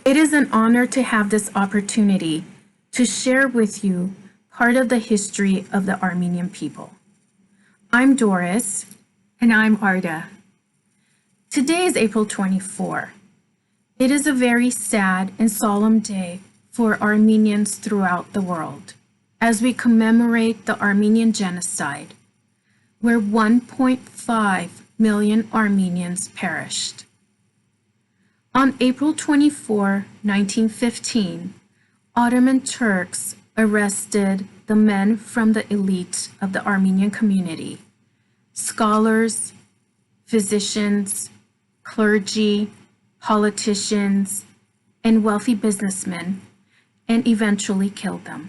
It is an honor to have this opportunity to share with you part of the history of the Armenian people. I'm Doris. And I'm Arda. Today is April 24. It is a very sad and solemn day for Armenians throughout the world as we commemorate the Armenian Genocide, where 1.5 million Armenians perished. On April 24, 1915, Ottoman Turks arrested the men from the elite of the Armenian community, scholars, physicians, clergy, politicians, and wealthy businessmen, and eventually killed them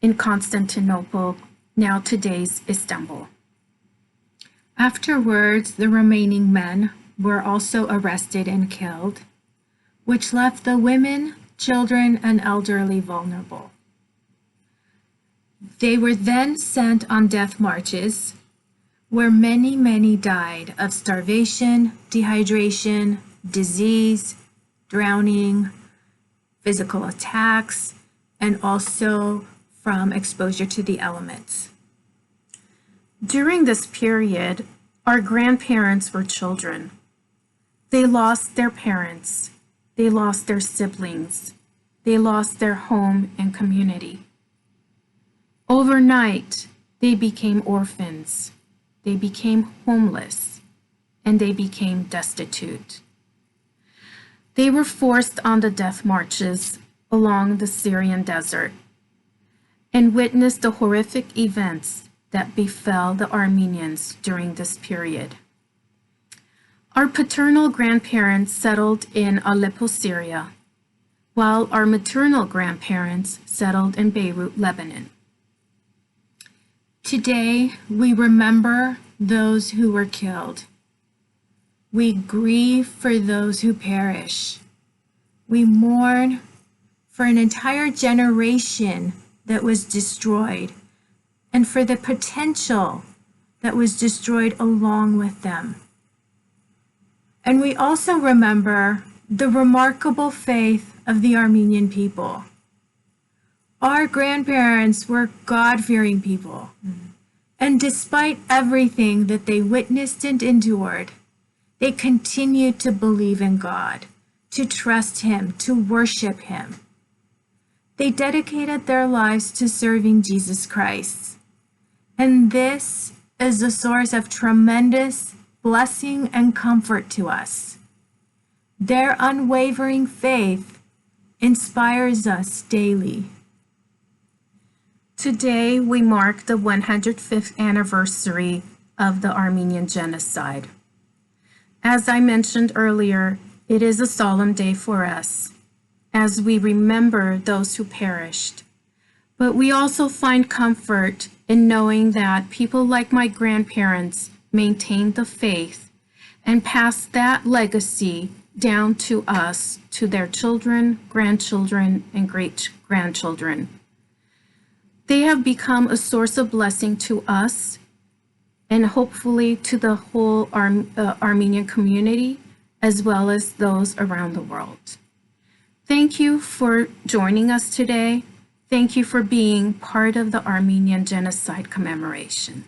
in Constantinople, now today's Istanbul. Afterwards, the remaining men were also arrested and killed, which left the women, children, and elderly vulnerable. They were then sent on death marches, where many died of starvation, dehydration, disease, drowning, physical attacks, and also from exposure to the elements. During this period, our grandparents were children. They lost their parents. They lost their siblings. They lost their home and community. Overnight, they became orphans. They became homeless, and they became destitute. They were forced on the death marches along the Syrian desert and witnessed the horrific events that befell the Armenians during this period. Our paternal grandparents settled in Aleppo, Syria, while our maternal grandparents settled in Beirut, Lebanon. Today, we remember those who were killed. We grieve for those who perish. We mourn for an entire generation that was destroyed and for the potential that was destroyed along with them. And we also remember the remarkable faith of the Armenian people. Our grandparents were God-fearing people. And despite everything that they witnessed and endured, they continued to believe in God, to trust Him, to worship Him. They dedicated their lives to serving Jesus Christ. And this is a source of tremendous blessing and comfort to us. Their unwavering faith inspires us daily. Today, we mark the 105th anniversary of the Armenian Genocide. As I mentioned earlier, it is a solemn day for us, as we remember those who perished. But we also find comfort in knowing that people like my grandparents maintained the faith and passed that legacy down to us, to their children, grandchildren, and great-grandchildren. They have become a source of blessing to us and hopefully to the whole Armenian community, as well as those around the world. Thank you for joining us today. Thank you for being part of the Armenian Genocide commemoration.